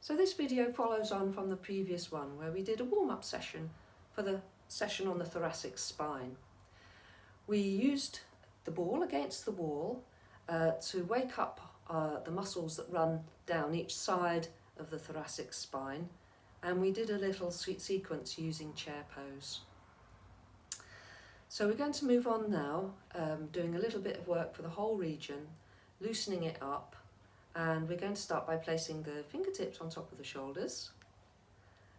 So this video follows on from the previous one where we did a warm-up session for the session on the thoracic spine. We used the ball against the wall to wake up the muscles that run down each side of the thoracic spine, and we did a little sequence using chair pose. So we're going to move on now, doing a little bit of work for the whole region, loosening it up, and we're going to start by placing the fingertips on top of the shoulders.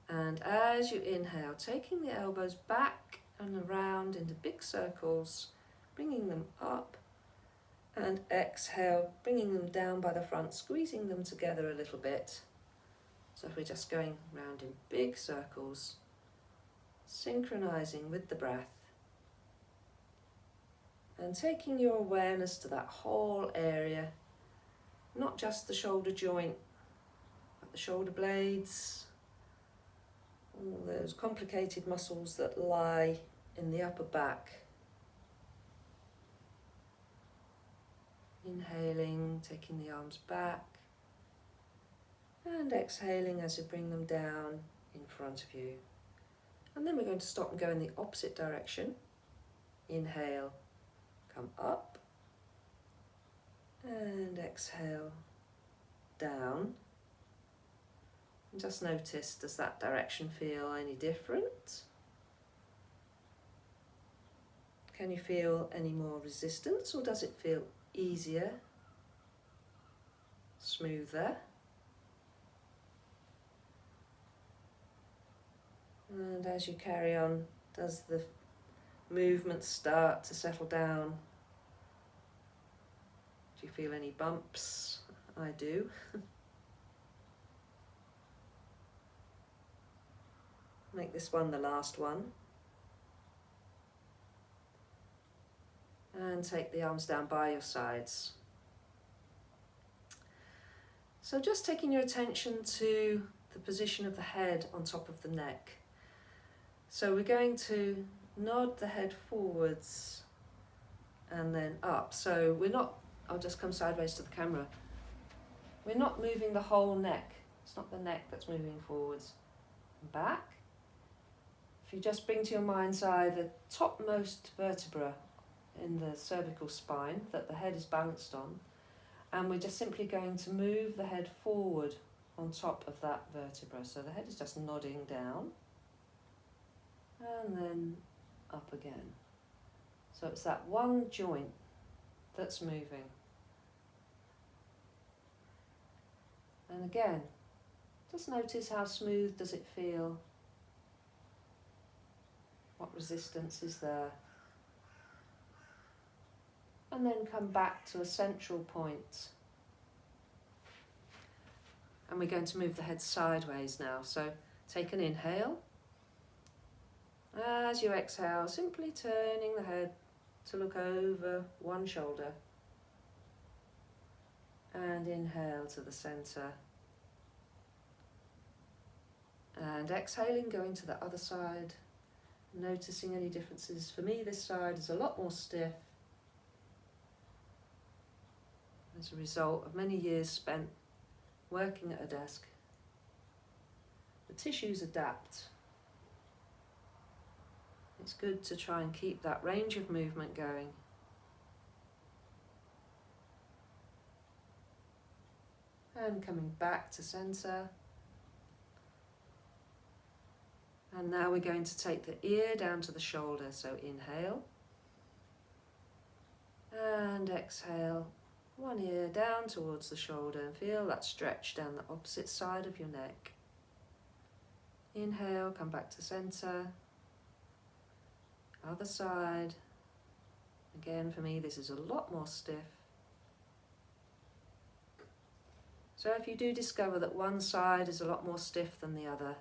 And as you inhale, taking the elbows back and around into big circles, bringing them up, and exhale, bringing them down by the front, squeezing them together a little bit. So we're just going round in big circles, synchronizing with the breath, and taking your awareness to that whole area, not just the shoulder joint, but the shoulder blades, all those complicated muscles that lie in the upper back. Inhaling, taking the arms back, and exhaling as you bring them down in front of you. And then we're going to stop and go in the opposite direction. Inhale, come up, and exhale, down. And just notice, does that direction feel any different? Can you feel any more resistance, or does it feel easier, smoother? And as you carry on, does the movement start to settle down? Do you feel any bumps? I do. Make this one the last one. And take the arms down by your sides. So just taking your attention to the position of the head on top of the neck. So we're going to nod the head forwards and then up. So we're not, I'll just come sideways to the camera. We're not moving the whole neck. It's not the neck that's moving forwards and back. If you just bring to your mind's eye the topmost vertebra in the cervical spine that the head is balanced on, and we're just simply going to move the head forward on top of that vertebra. So the head is just nodding down and then up again. So it's that one joint that's moving. And again, just notice how smooth does it feel? What resistance is there? And then come back to a central point. And we're going to move the head sideways now. So take an inhale. As you exhale, simply turning the head to look over one shoulder. And inhale to the center. And exhaling, going to the other side. Noticing any differences. For me, this side is a lot more stiff as a result of many years spent working at a desk. The tissues adapt. It's good to try and keep that range of movement going. And coming back to center. And now we're going to take the ear down to the shoulder. So inhale. And exhale. One ear down towards the shoulder, and feel that stretch down the opposite side of your neck. Inhale, come back to center. Other side. Again, for me, this is a lot more stiff. So if you do discover that one side is a lot more stiff than the other,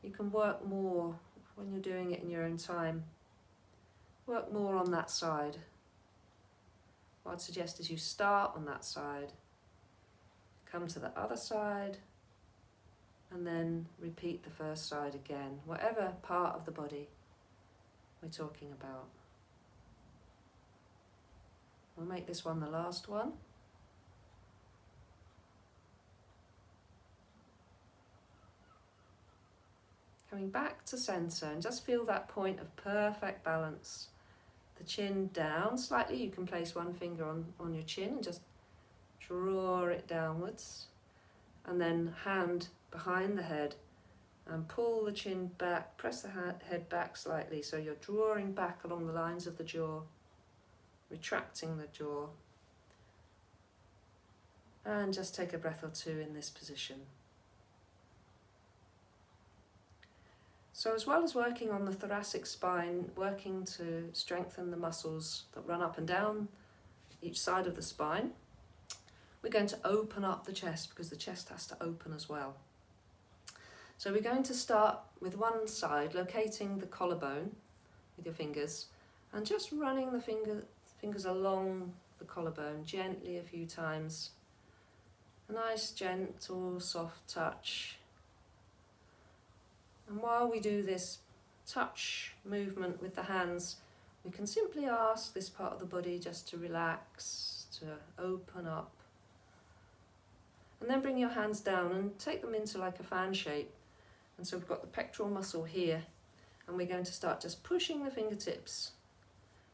you can work more when you're doing it in your own time. Work more on that side. What I'd suggest is you start on that side, come to the other side, and then repeat the first side again, whatever part of the body we're talking about. We'll make this one the last one. Coming back to centre, and just feel that point of perfect balance. The chin down slightly, you can place one finger on your chin and just draw it downwards, and then hand behind the head and pull the chin back, press the head back slightly, so you're drawing back along the lines of the jaw, retracting the jaw, and just take a breath or two in this position. So as well as working on the thoracic spine, working to strengthen the muscles that run up and down each side of the spine, we're going to open up the chest, because the chest has to open as well. So we're going to start with one side, locating the collarbone with your fingers, and just running the fingers along the collarbone gently a few times. A nice, gentle, soft touch. And while we do this touch movement with the hands, we can simply ask this part of the body just to relax, to open up. And then bring your hands down and take them into like a fan shape. And so we've got the pectoral muscle here, and we're going to start just pushing the fingertips,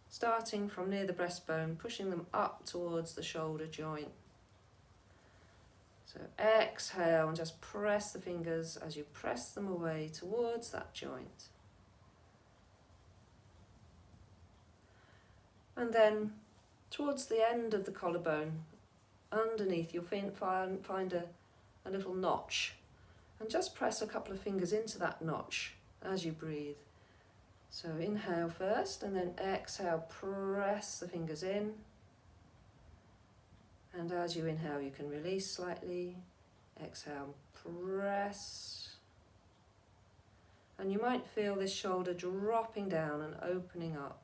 starting from near the breastbone, pushing them up towards the shoulder joint. So exhale and just press the fingers as you press them away towards that joint. And then towards the end of the collarbone, underneath, you'll find a little notch, and just press a couple of fingers into that notch as you breathe. So inhale first, and then exhale, press the fingers in. And as you inhale, you can release slightly. Exhale, press. And you might feel this shoulder dropping down and opening up.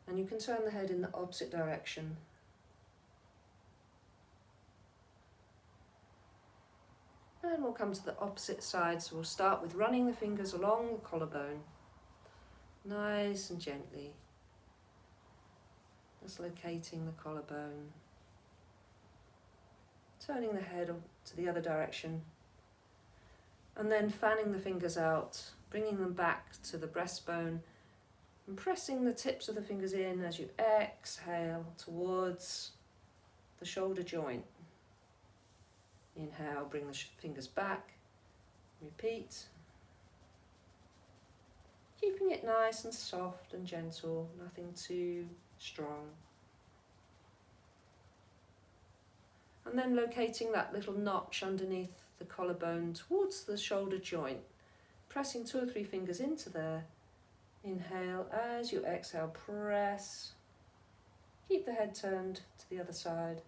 And you can turn the head in the opposite direction. And we'll come to the opposite side, so we'll start with running the fingers along the collarbone, nice and gently. Just locating the collarbone, turning the head to the other direction, and then fanning the fingers out, bringing them back to the breastbone, and pressing the tips of the fingers in as you exhale towards the shoulder joint. Inhale, bring the fingers back, repeat. Keeping it nice and soft and gentle, nothing too strong. And then locating that little notch underneath the collarbone towards the shoulder joint, pressing 2 or 3 fingers into there. Inhale, as you exhale, press. Keep the head turned to the other side,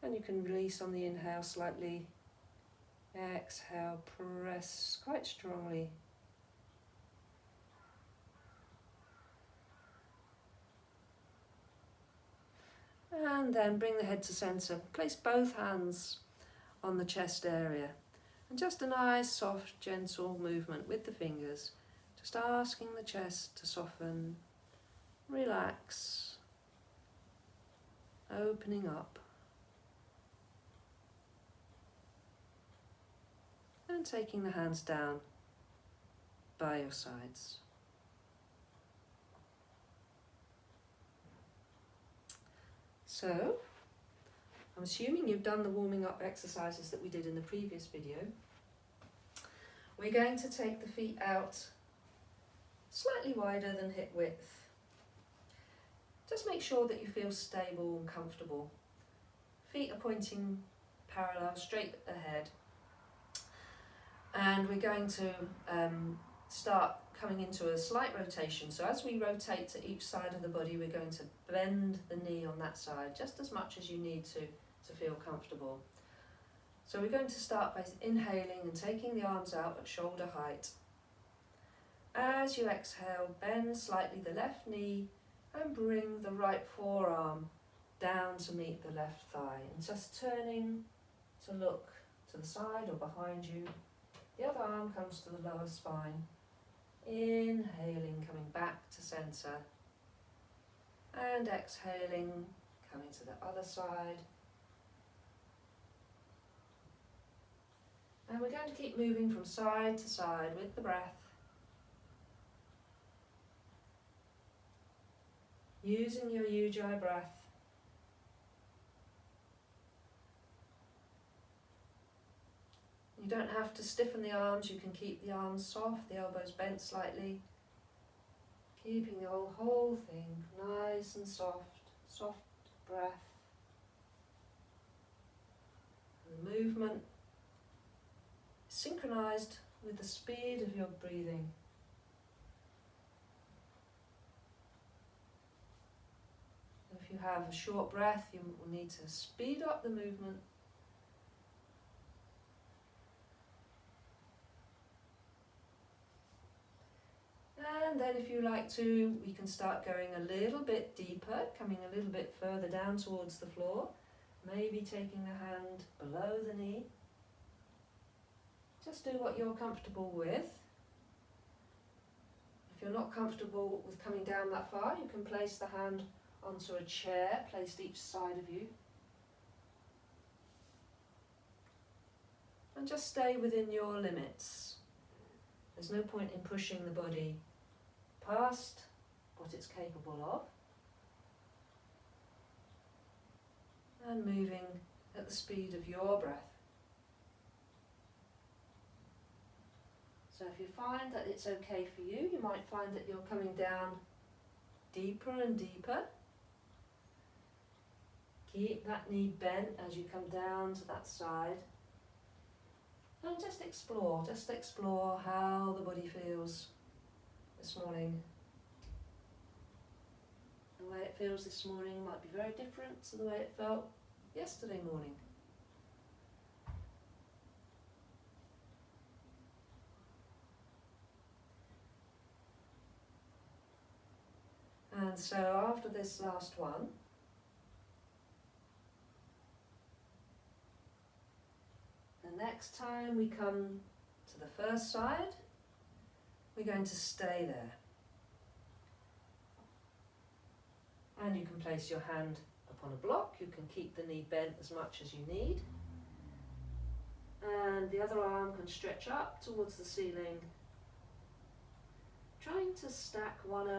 and you can release on the inhale slightly. Exhale, press quite strongly. And then bring the head to centre. Place both hands on the chest area. And just a nice, soft, gentle movement with the fingers. Just asking the chest to soften, relax, opening up. And taking the hands down by your sides. So, I'm assuming you've done the warming up exercises that we did in the previous video. We're going to take the feet out slightly wider than hip width. Just make sure that you feel stable and comfortable. Feet are pointing parallel, straight ahead. And we're going to start coming into a slight rotation. So as we rotate to each side of the body, we're going to bend the knee on that side, just as much as you need to feel comfortable. So we're going to start by inhaling and taking the arms out at shoulder height. As you exhale, bend slightly the left knee and bring the right forearm down to meet the left thigh. And just turning to look to the side or behind you. The other arm comes to the lower spine. Inhaling, coming back to centre. And exhaling, coming to the other side. And we're going to keep moving from side to side with the breath, using your Ujjayi breath. You don't have to stiffen the arms, you can keep the arms soft, the elbows bent slightly, keeping the whole thing nice and soft, soft breath. And the movement is synchronized with the speed of your breathing. If you have a short breath, you will need to speed up the movement. And then if you like to, we can start going a little bit deeper, coming a little bit further down towards the floor, maybe taking the hand below the knee. Just do what you're comfortable with. If you're not comfortable with coming down that far, you can place the hand onto a chair placed each side of you. And just stay within your limits. There's no point in pushing the body past what it's capable of. And moving at the speed of your breath. So if you find that it's okay for you, you might find that you're coming down deeper and deeper. Keep that knee bent as you come down to that side. And just explore how the body feels this morning. The way it feels this morning might be very different to the way it felt yesterday morning. And so after this last one, the next time we come to the first side, we're going to stay there. And you can place your hand upon a block, you can keep the knee bent as much as you need. And the other arm can stretch up towards the ceiling, trying to stack one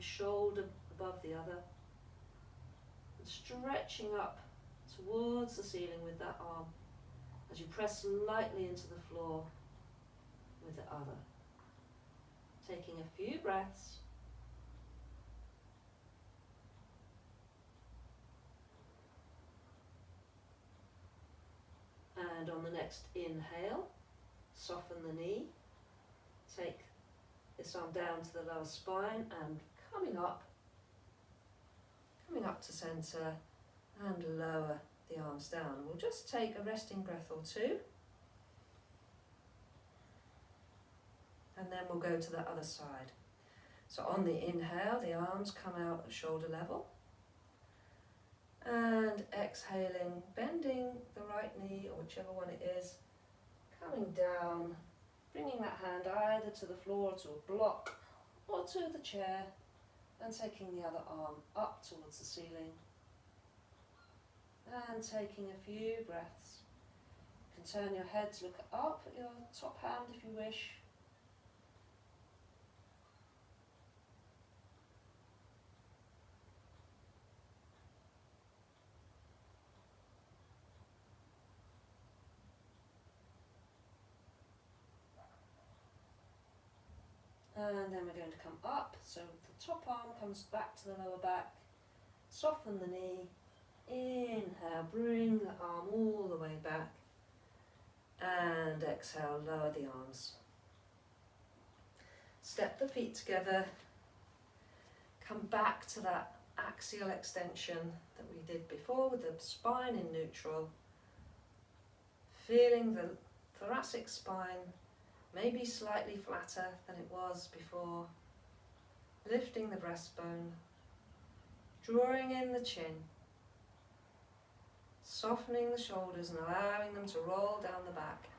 shoulder above the other, and stretching up towards the ceiling with that arm as you press lightly into the floor with the other. Taking a few breaths. And on the next inhale, soften the knee. Take this arm down to the lower spine and coming up to centre and lower the arms down. We'll just take a resting breath or two. And then we'll go to the other side. So on the inhale, the arms come out at shoulder level. And exhaling, bending the right knee, or whichever one it is, coming down, bringing that hand either to the floor, to a block, or to the chair, and taking the other arm up towards the ceiling. And taking a few breaths. You can turn your head to look up at your top hand if you wish. And then we're going to come up, so the top arm comes back to the lower back, soften the knee, inhale, bring the arm all the way back, and exhale, lower the arms. Step the feet together, come back to that axial extension that we did before with the spine in neutral, feeling the thoracic spine maybe slightly flatter than it was before, lifting the breastbone, drawing in the chin, softening the shoulders and allowing them to roll down the back.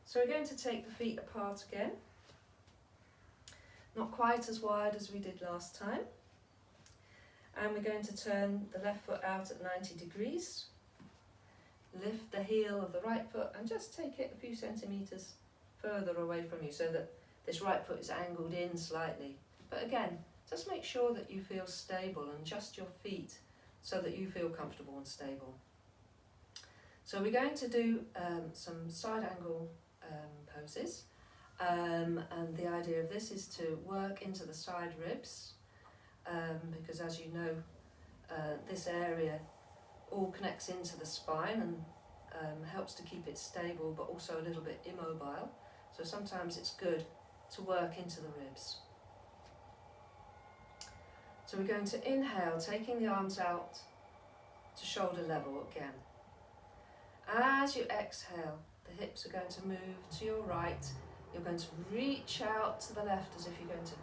So we're going to take the feet apart again, not quite as wide as we did last time. And we're going to turn the left foot out at 90 degrees. Lift the heel of the right foot and just take it a few centimetres further away from you so that this right foot is angled in slightly. But again, just make sure that you feel stable and adjust your feet so that you feel comfortable and stable. So we're going to do some side angle poses, and the idea of this is to work into the side ribs, because as you know, this area all connects into the spine and helps to keep it stable but also a little bit immobile. So sometimes it's good to work into the ribs. So we're going to inhale, taking the arms out to shoulder level again. As you exhale, the hips are going to move to your right. You're going to reach out to the left as if you're going to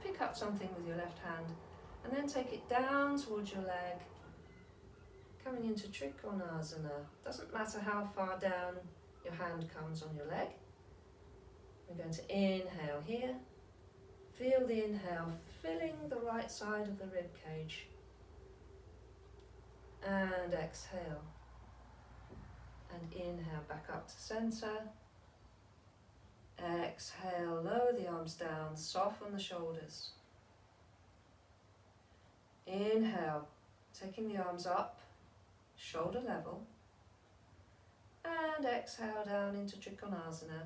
pick up something with your left hand, and then take it down towards your leg, coming into Trikonasana. Doesn't matter how far down your hand comes on your leg. We're going to inhale here. Feel the inhale filling the right side of the rib cage. And exhale. And inhale back up to centre. Exhale, lower the arms down, soften the shoulders. Inhale, taking the arms up, shoulder level. And exhale down into Trikonasana.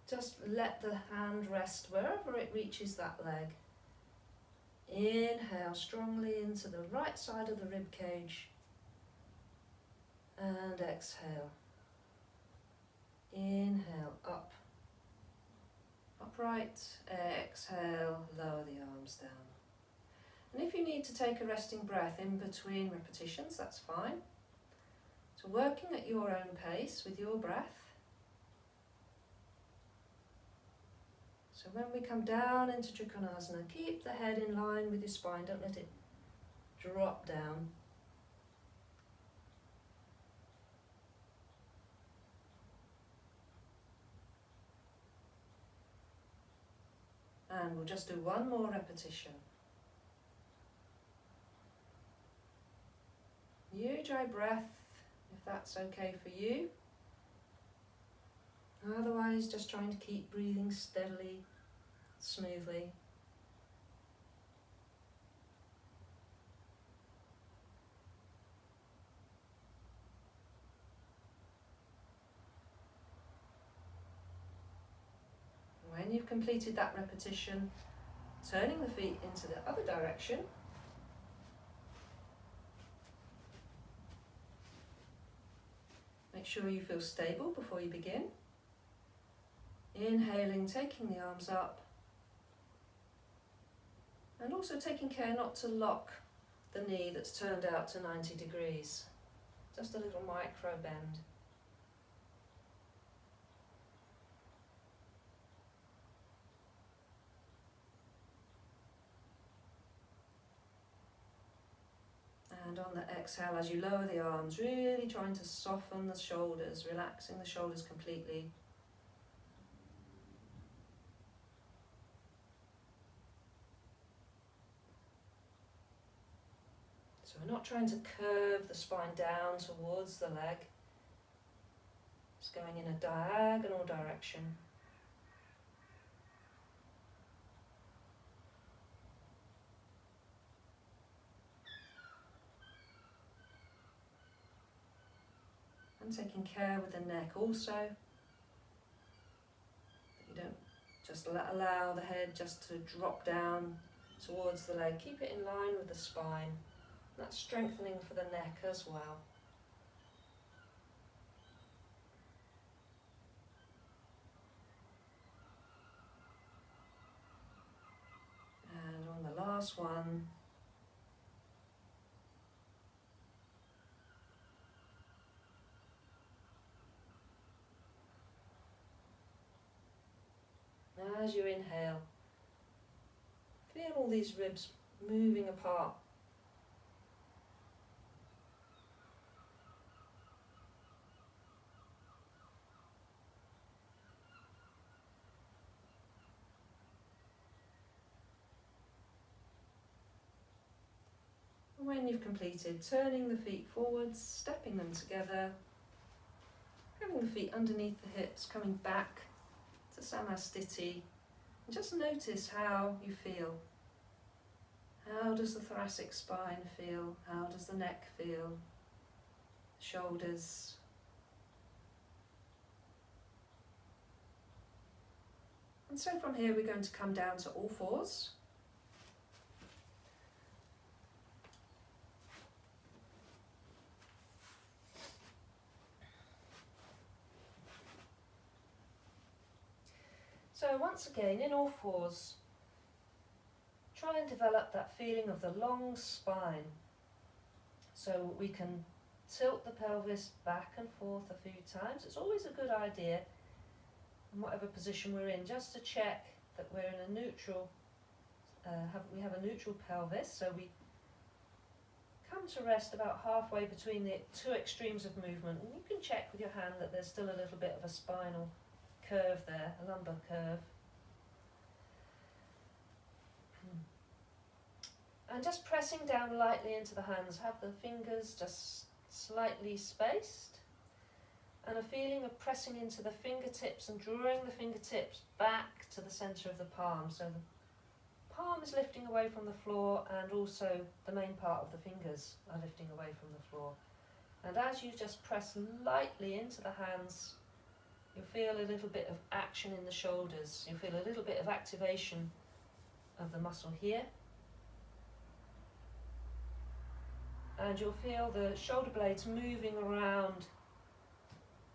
Just let the hand rest wherever it reaches that leg. Inhale strongly into the right side of the rib cage. And exhale. Inhale up. Upright. Exhale, lower the arms down. And if you need to take a resting breath in between repetitions, that's fine. So working at your own pace with your breath. So when we come down into Trikonasana, keep the head in line with your spine, don't let it drop down. And we'll just do one more repetition. Ujjayi breath, if that's okay for you. Otherwise, just trying to keep breathing steadily, smoothly. When you've completed that repetition, turning the feet into the other direction. Make sure you feel stable before you begin. Inhaling, taking the arms up. And also taking care not to lock the knee that's turned out to 90 degrees. Just a little micro bend. And on the exhale, as you lower the arms, really trying to soften the shoulders, relaxing the shoulders completely. So we're not trying to curve the spine down towards the leg. It's going in a diagonal direction. And taking care with the neck also, that you don't just allow the head just to drop down towards the leg. Keep it in line with the spine. That's strengthening for the neck as well. And on the last one, as you inhale, feel all these ribs moving apart. And when you've completed, turning the feet forwards, stepping them together, having the feet underneath the hips, coming back to Samastiti, and just notice how you feel. How does the thoracic spine feel? How does the neck feel? Shoulders. And so from here we're going to come down to all fours. So once again, in all fours, try and develop that feeling of the long spine. So we can tilt the pelvis back and forth a few times. It's always a good idea, in whatever position we're in, just to check that we're in a neutral, we have a neutral pelvis. So we come to rest about halfway between the two extremes of movement. And you can check with your hand that there's still a little bit of a spinal curve there, a lumbar curve. And just pressing down lightly into the hands, have the fingers just slightly spaced, and a feeling of pressing into the fingertips and drawing the fingertips back to the centre of the palm. So the palm is lifting away from the floor, and also the main part of the fingers are lifting away from the floor. And as you just press lightly into the hands, you'll feel a little bit of action in the shoulders. You'll feel a little bit of activation of the muscle here. And you'll feel the shoulder blades moving around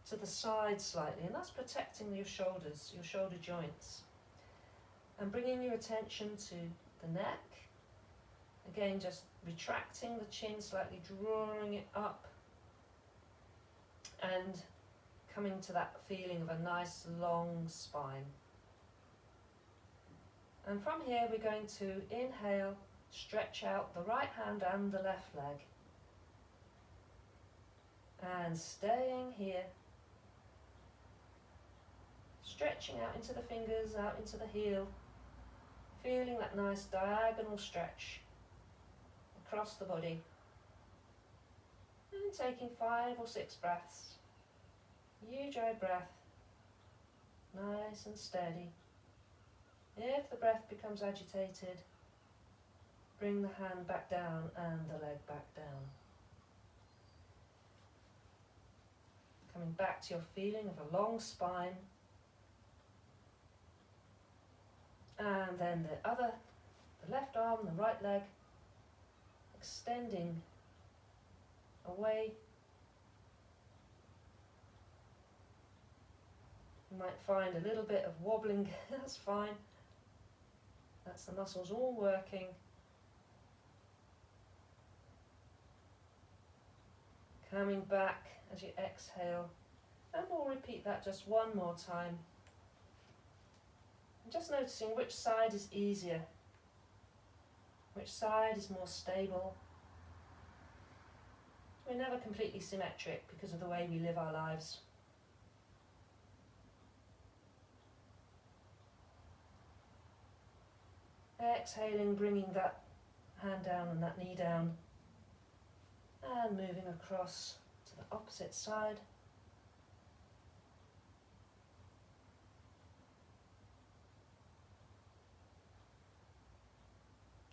to the side slightly, and that's protecting your shoulders, your shoulder joints. And bringing your attention to the neck. Again, just retracting the chin slightly, drawing it up, and coming to that feeling of a nice long spine. And from here we're going to inhale, stretch out the right hand and the left leg. And staying here, stretching out into the fingers, out into the heel, feeling that nice diagonal stretch across the body. And taking 5 or 6 breaths. Huge out breath, nice and steady. If the breath becomes agitated, bring the hand back down and the leg back down. Coming back to your feeling of a long spine. And then the left arm, the right leg, extending away. You might find a little bit of wobbling, that's fine. That's the muscles all working. Coming back as you exhale, and we'll repeat that just one more time. And just noticing which side is easier, which side is more stable. We're never completely symmetric because of the way we live our lives. Exhaling, bringing that hand down and that knee down, and moving across to the opposite side.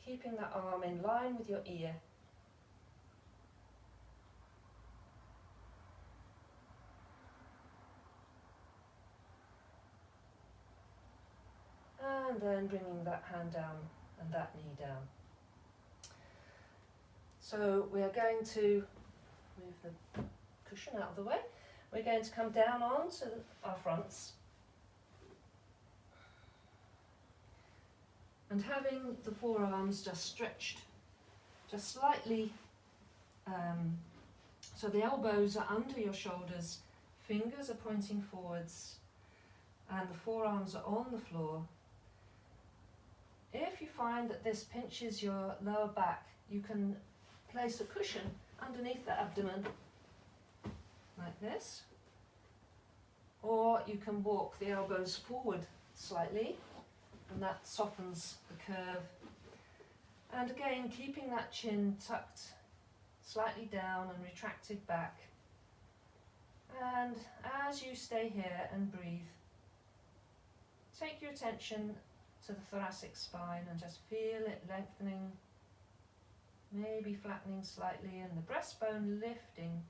Keeping that arm in line with your ear. And then bringing that hand down and that knee down. So we are going to move the cushion out of the way. We're going to come down onto our fronts. And having the forearms just stretched, just slightly, so the elbows are under your shoulders, fingers are pointing forwards, and the forearms are on the floor. If you find that this pinches your lower back, you can place a cushion underneath the abdomen, like this, or you can walk the elbows forward slightly, and that softens the curve. And again, keeping that chin tucked slightly down and retracted back. And as you stay here and breathe, take your attention to the thoracic spine and just feel it lengthening, maybe flattening slightly, and the breastbone lifting.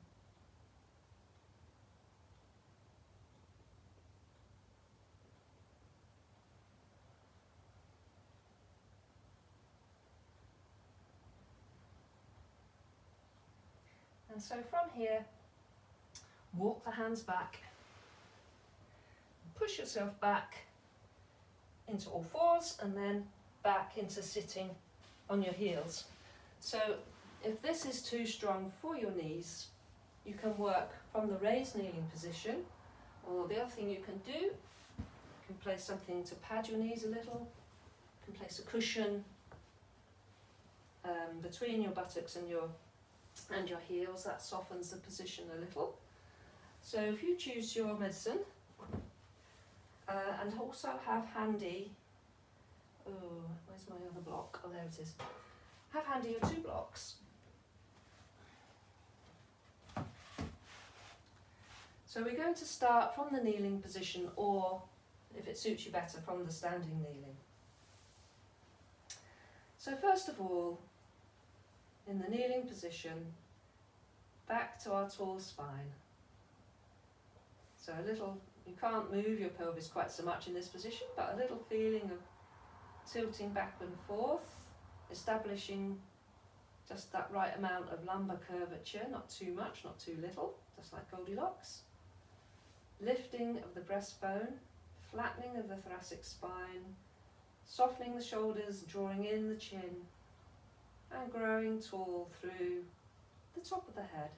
And so from here, walk the hands back, push yourself back into all fours and then back into sitting on your heels. So if this is too strong for your knees, you can work from the raised kneeling position, or the other thing you can do, you can place something to pad your knees a little, you can place a cushion between your buttocks and your heels. That softens the position a little. So if you choose your medicine, and also have handy, where's my other block? Oh, there it is. Have handy your 2 blocks. So we're going to start from the kneeling position, or if it suits you better, from the standing kneeling. So first of all, in the kneeling position, back to our tall spine. So a little, you can't move your pelvis quite so much in this position, but a little feeling of tilting back and forth, establishing just that right amount of lumbar curvature, not too much, not too little, just like Goldilocks. Lifting of the breastbone, flattening of the thoracic spine, softening the shoulders, drawing in the chin, and growing tall through the top of the head.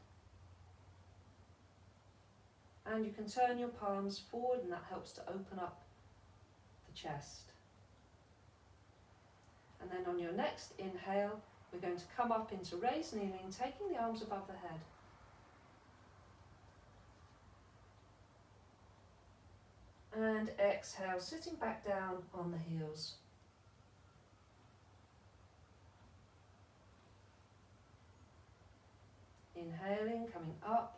And you can turn your palms forward, and that helps to open up the chest. And then on your next inhale, we're going to come up into raised kneeling, taking the arms above the head. And exhale, sitting back down on the heels. Inhaling, coming up.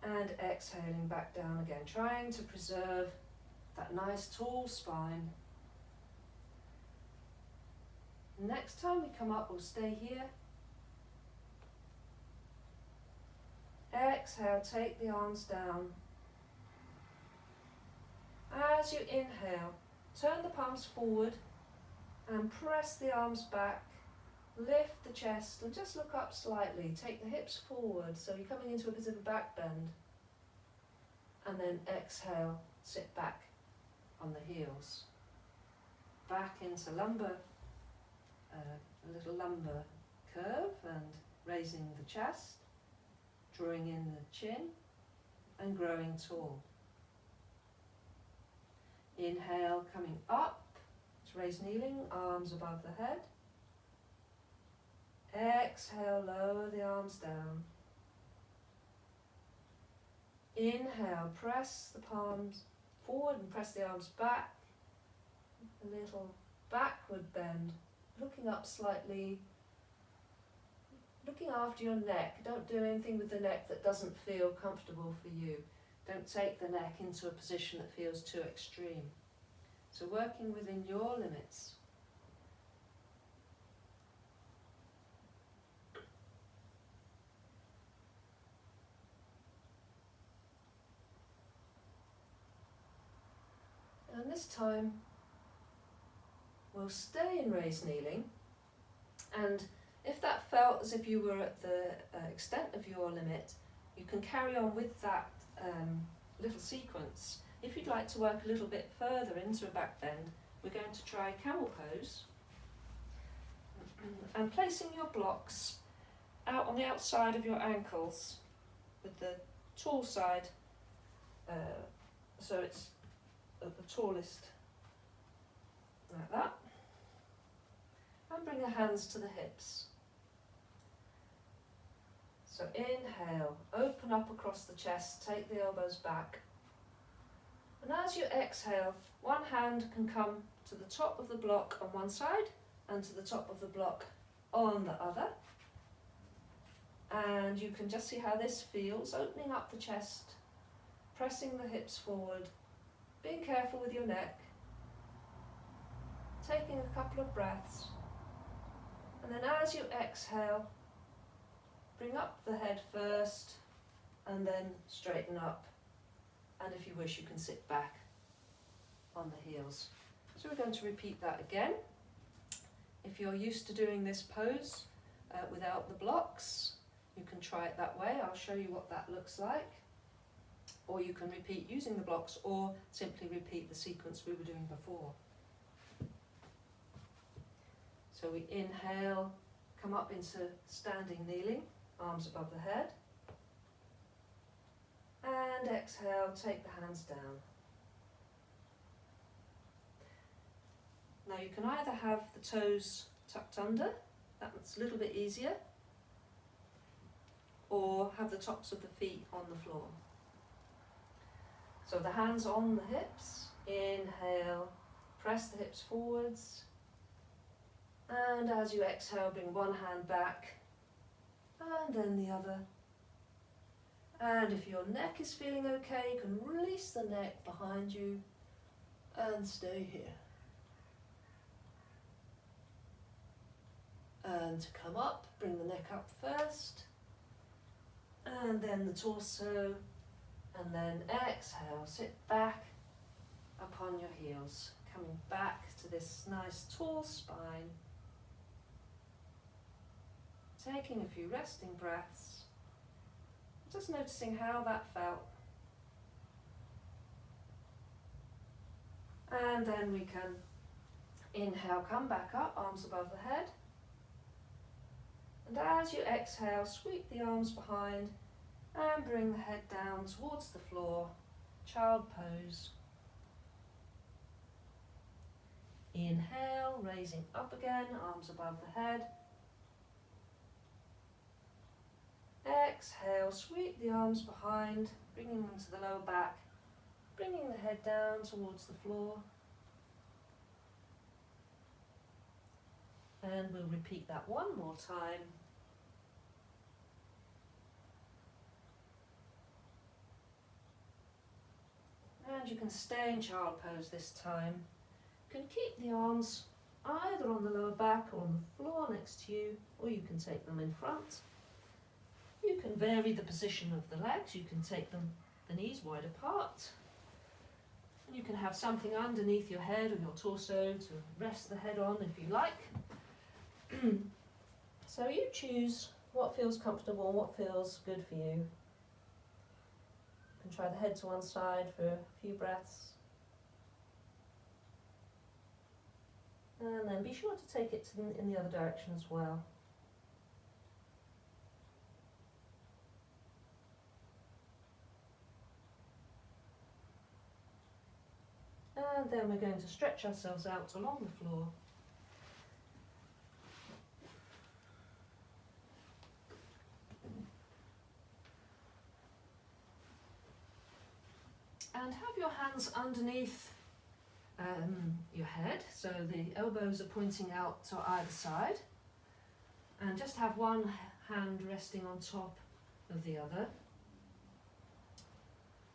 And exhaling back down again, trying to preserve that nice tall spine. Next time we come up, we'll stay here. Exhale, take the arms down. As you inhale, turn the palms forward and press the arms back. Lift the chest and just look up slightly. Take the hips forward, so you're coming into a bit of a back bend. And then exhale, sit back on the heels. Back into lumbar, a little lumbar curve, and raising the chest, drawing in the chin, and growing tall. Inhale, coming up to raised kneeling, arms above the head. Exhale, lower the arms down. Inhale, press the palms forward and press the arms back. A little backward bend, looking up slightly, looking after your neck. Don't do anything with the neck that doesn't feel comfortable for you. Don't take the neck into a position that feels too extreme. So working within your limits. And this time we'll stay in raised kneeling, and if that felt as if you were at the extent of your limit, you can carry on with that little sequence. If you'd like to work a little bit further into a back bend, we're going to try Camel Pose, and placing your blocks out on the outside of your ankles with the tall side, so it's at the tallest, like that, and bring the hands to the hips. So inhale, open up across the chest, take the elbows back, And as you exhale, one hand can come to the top of the block on one side and to the top of the block on the other. And you can just see how this feels, opening up the chest, pressing the hips forward, being careful with your neck, taking a couple of breaths. And then as you exhale, bring up the head first and then straighten up. And if you wish, you can sit back on the heels. So we're going to repeat that again. If you're used to doing this pose without the blocks, you can try it that way. I'll show you what that looks like. Or you can repeat using the blocks, or simply repeat the sequence we were doing before. So we inhale, come up into standing kneeling, arms above the head. And exhale, take the hands down. Now you can either have the toes tucked under, that's a little bit easier, or have the tops of the feet on the floor. So the hands on the hips, inhale, press the hips forwards, and as you exhale, bring one hand back, and then the other. And if your neck is feeling okay, you can release the neck behind you and stay here. And to come up, bring the neck up first, and then the torso, and then exhale, sit back upon your heels, coming back to this nice tall spine, taking a few resting breaths, just noticing how that felt. And then we can inhale, come back up, arms above the head. And as you exhale, sweep the arms behind and bring the head down towards the floor, child pose. Inhale, raising up again, arms above the head. Exhale, sweep the arms behind, bringing them to the lower back, bringing the head down towards the floor. And we'll repeat that one more time. And you can stay in child pose this time. You can keep the arms either on the lower back or on the floor next to you, or you can take them in front. You can vary the position of the legs. You can take them the knees wide apart. And you can have something underneath your head or your torso to rest the head on if you like. So you choose what feels comfortable, what feels good for you. You can try the head to one side for a few breaths. And then be sure to take it in the other direction as well. And then we're going to stretch ourselves out along the floor. And have your hands underneath your head, so the elbows are pointing out to either side. And just have one hand resting on top of the other.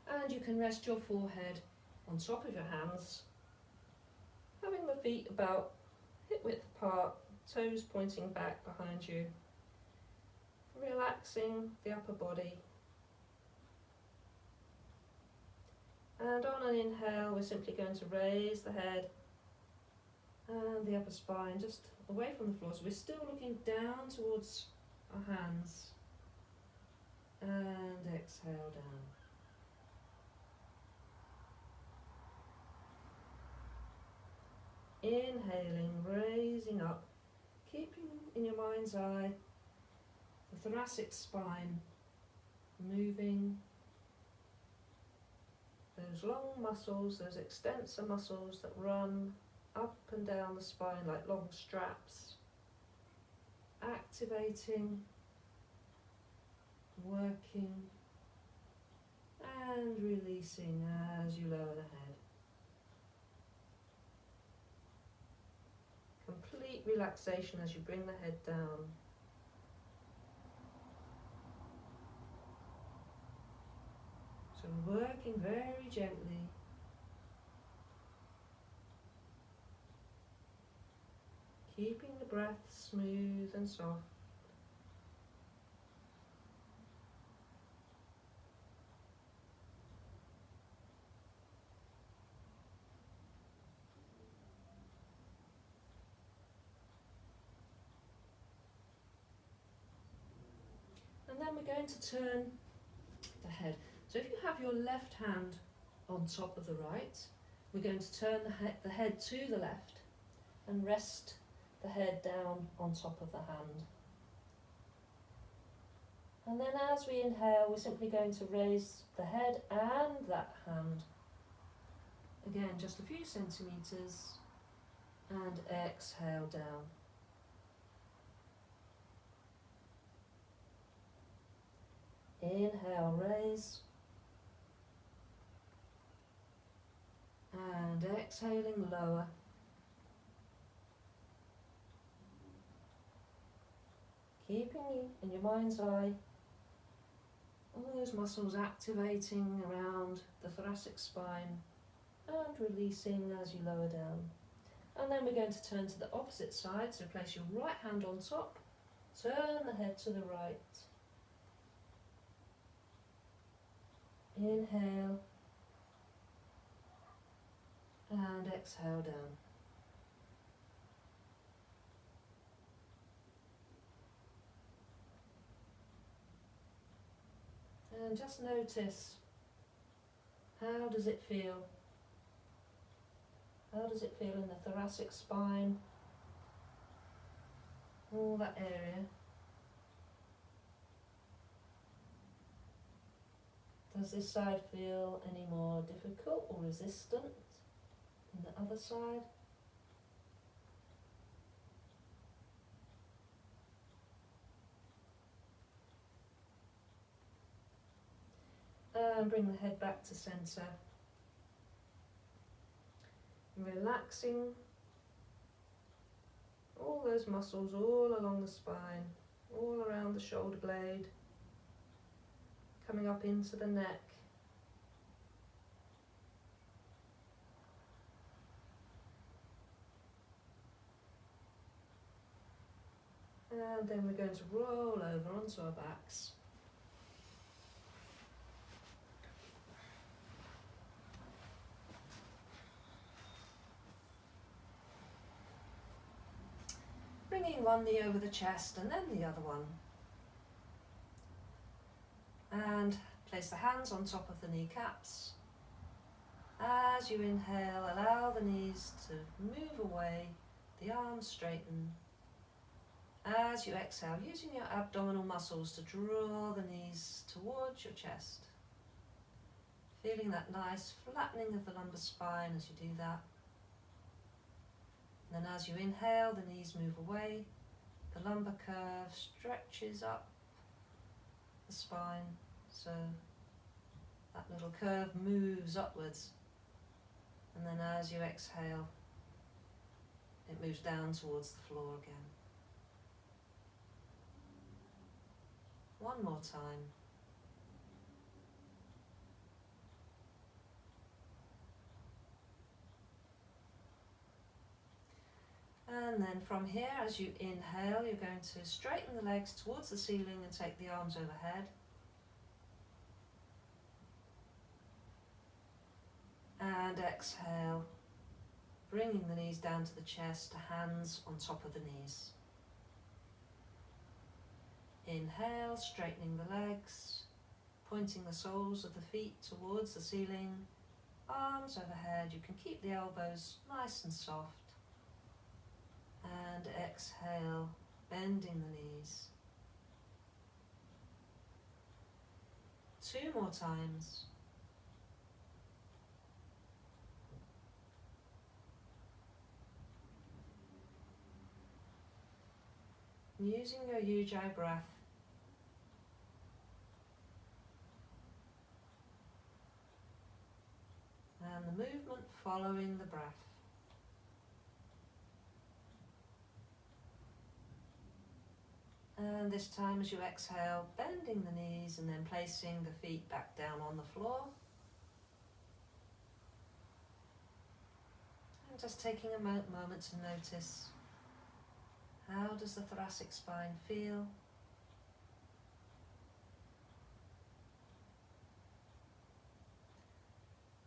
And you can rest your forehead on top of your hands, having the feet about hip width apart, toes pointing back behind you, relaxing the upper body. And on an inhale, we're simply going to raise the head and the upper spine just away from the floor. So we're still looking down towards our hands. And exhale down. Inhaling, raising up, keeping in your mind's eye the thoracic spine moving. Those long muscles, those extensor muscles that run up and down the spine like long straps, activating, working, and releasing. releasing as you lower the head. Complete relaxation as you bring the head down. So working very gently. Keeping the breath smooth and soft. And then we're going to turn the head. So if you have your left hand on top of the right, we're going to turn the head to the left and rest the head down on top of the hand. And then as we inhale, we're simply going to raise the head and that hand. Again, just a few centimetres, and exhale down. Inhale, raise. And exhaling, lower. Keeping in your mind's eye all those muscles activating around the thoracic spine and releasing as you lower down. And then we're going to turn to the opposite side, so place your right hand on top, turn the head to the right. Inhale and exhale down. And just notice, how does it feel? How does it feel in the thoracic spine? All that area. Does this side feel any more difficult or resistant than the other side? And bring the head back to centre. Relaxing all those muscles all along the spine, all around the shoulder blade, coming up into the neck. And then we're going to roll over onto our backs. Bringing one knee over the chest and then the other one. And place the hands on top of the kneecaps. As you inhale, allow the knees to move away, the arms straighten. As you exhale, using your abdominal muscles to draw the knees towards your chest. Feeling that nice flattening of the lumbar spine as you do that. And then as you inhale, the knees move away, the lumbar curve stretches up the spine, so that little curve moves upwards. And then as you exhale, it moves down towards the floor again. One more time. And then from here, as you inhale, you're going to straighten the legs towards the ceiling and take the arms overhead. And exhale, bringing the knees down to the chest, hands on top of the knees. Inhale, straightening the legs, pointing the soles of the feet towards the ceiling, arms overhead. You can keep the elbows nice and soft. And exhale, bending the knees. 2 more times. Using your Ujjayi breath, and the movement following the breath. And this time as you exhale, bending the knees and then placing the feet back down on the floor. And just taking a moment to notice, how does the thoracic spine feel?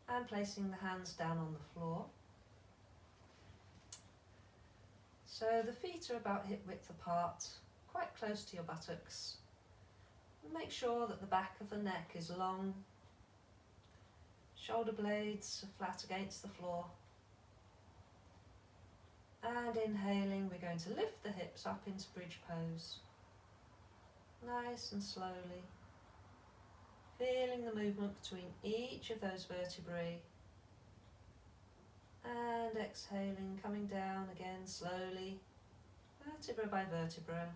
And placing the hands down on the floor. So the feet are about hip width apart, quite close to your buttocks. Make sure that the back of the neck is long, shoulder blades are flat against the floor. And inhaling, we're going to lift the hips up into bridge pose. Nice and slowly. Feeling the movement between each of those vertebrae. And exhaling, coming down again slowly, vertebra by vertebra.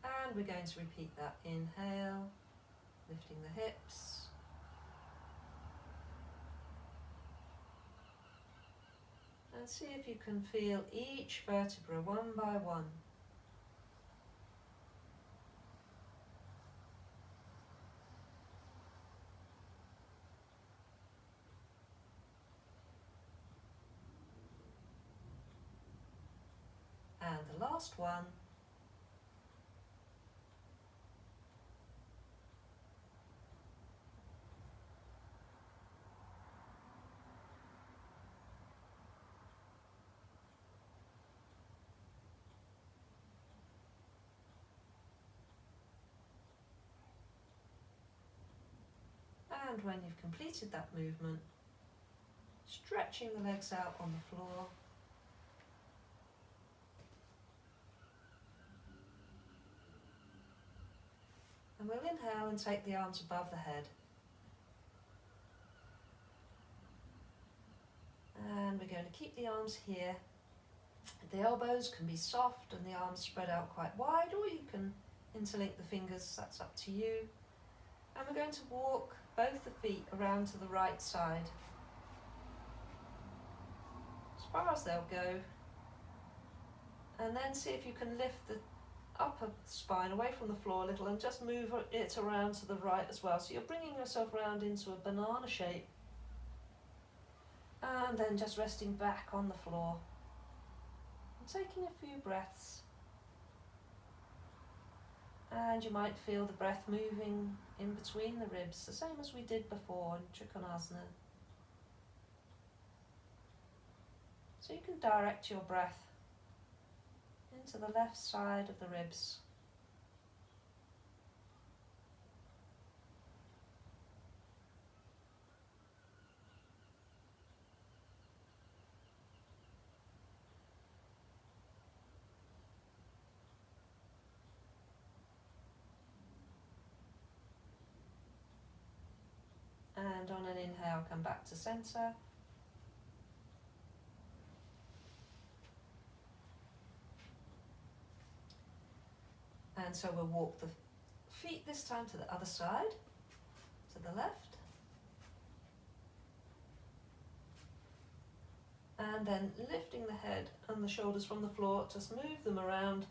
And we're going to repeat that. Inhale, lifting the hips. And see if you can feel each vertebra one by one. And the last one. And when you've completed that movement, stretching the legs out on the floor. And we'll inhale and take the arms above the head. And we're going to keep the arms here. The elbows can be soft and the arms spread out quite wide, or you can interlink the fingers, that's up to you. And we're going to walk both the feet around to the right side, as far as they'll go. And then see if you can lift the upper spine away from the floor a little and just move it around to the right as well. So you're bringing yourself around into a banana shape. And then just resting back on the floor. And taking a few breaths. And you might feel the breath moving in between the ribs, the same as we did before in Trikonasana. So you can direct your breath into the left side of the ribs. And on an inhale, come back to centre. And so we'll walk the feet this time to the other side, to the left. And then lifting the head and the shoulders from the floor, just move them around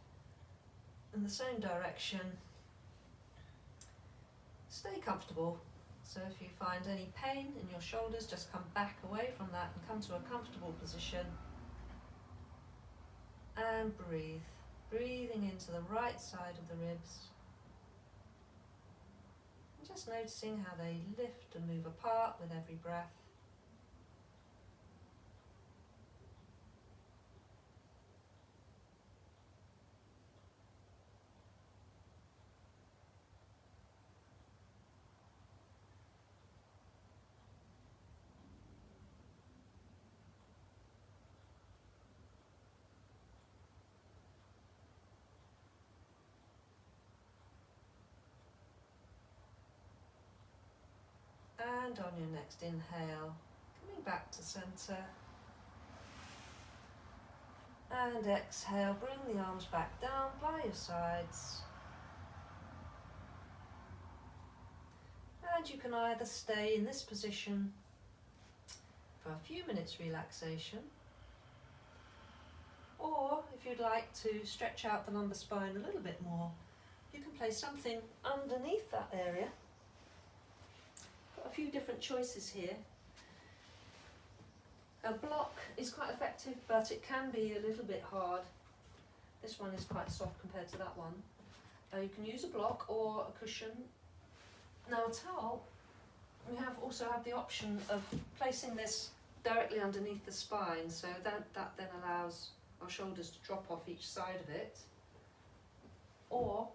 in the same direction. Stay comfortable. So if you find any pain in your shoulders, just come back away from that and come to a comfortable position. And breathe. Breathing into the right side of the ribs. And just noticing how they lift and move apart with every breath. And on your next inhale, coming back to centre. And exhale, bring the arms back down by your sides. And you can either stay in this position for a few minutes relaxation, or if you'd like to stretch out the lumbar spine a little bit more, you can place something underneath that area. Got a few different choices here. A block is quite effective, but it can be a little bit hard. This one is quite soft compared to that one. You can use a block or a cushion. Now a towel, we also have the option of placing this directly underneath the spine, so that then allows our shoulders to drop off each side of it. Or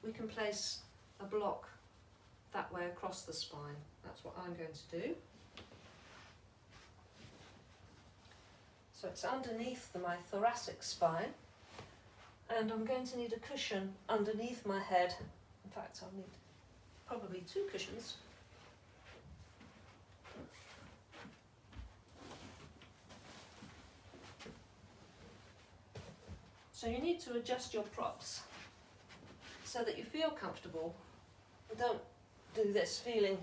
we can place a block that way across the spine. That's what I'm going to do. So it's underneath my thoracic spine, and I'm going to need a cushion underneath my head. In fact, I'll need probably 2 cushions. So you need to adjust your props so that you feel comfortable. Don't do this feeling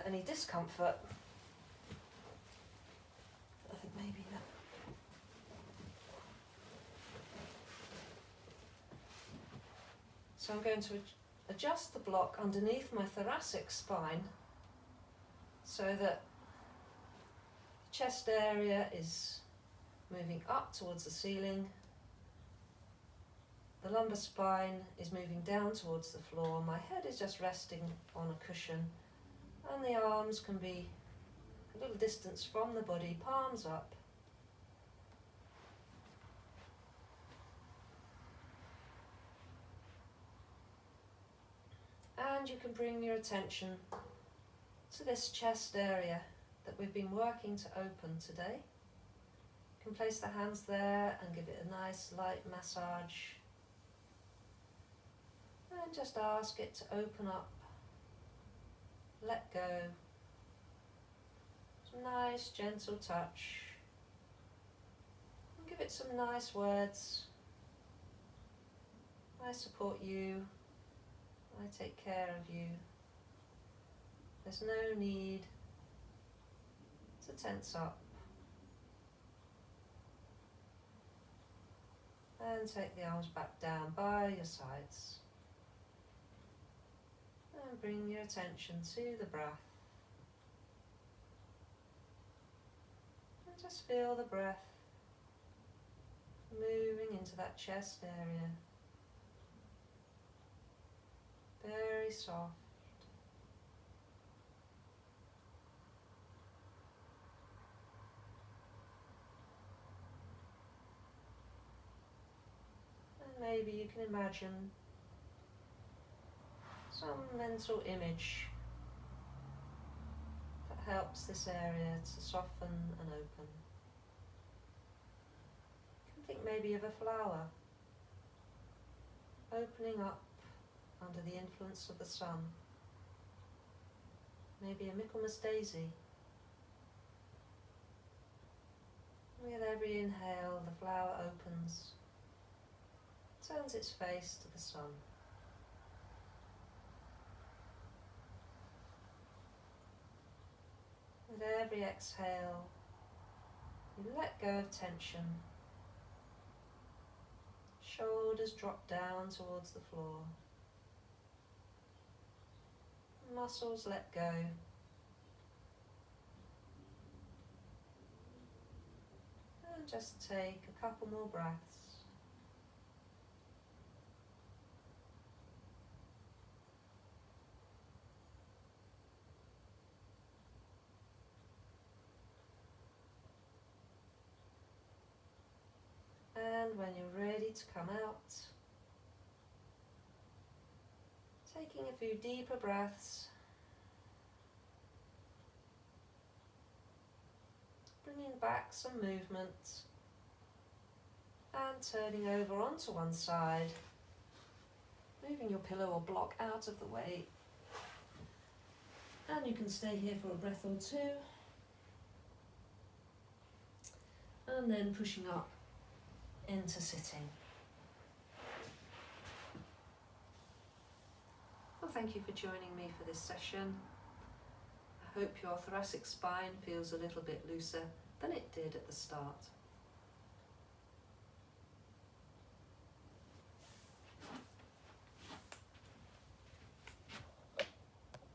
any discomfort. I think maybe that. So I'm going to adjust the block underneath my thoracic spine so that the chest area is moving up towards the ceiling. The lumbar spine is moving down towards the floor. My head is just resting on a cushion, and the arms can be a little distance from the body, palms up. And you can bring your attention to this chest area that we've been working to open today. You can place the hands there and give it a nice light massage. And just ask it to open up, let go. Some nice gentle touch. And give it some nice words. I support you. I take care of you. There's no need to tense up. And take the arms back down by your sides. And bring your attention to the breath. And just feel the breath moving into that chest area. Very soft. And maybe you can imagine some mental image that helps this area to soften and open. You can think maybe of a flower opening up under the influence of the sun. Maybe a Michaelmas daisy. With every inhale, the flower opens, turns its face to the sun. With every exhale, you let go of tension. Shoulders drop down towards the floor. Muscles let go. And just take a couple more breaths. And when you're ready to come out, taking a few deeper breaths, bringing back some movement and turning over onto one side, moving your pillow or block out of the way. And you can stay here for a breath or 2, and then pushing up into sitting. Well, thank you for joining me for this session. I hope your thoracic spine feels a little bit looser than it did at the start.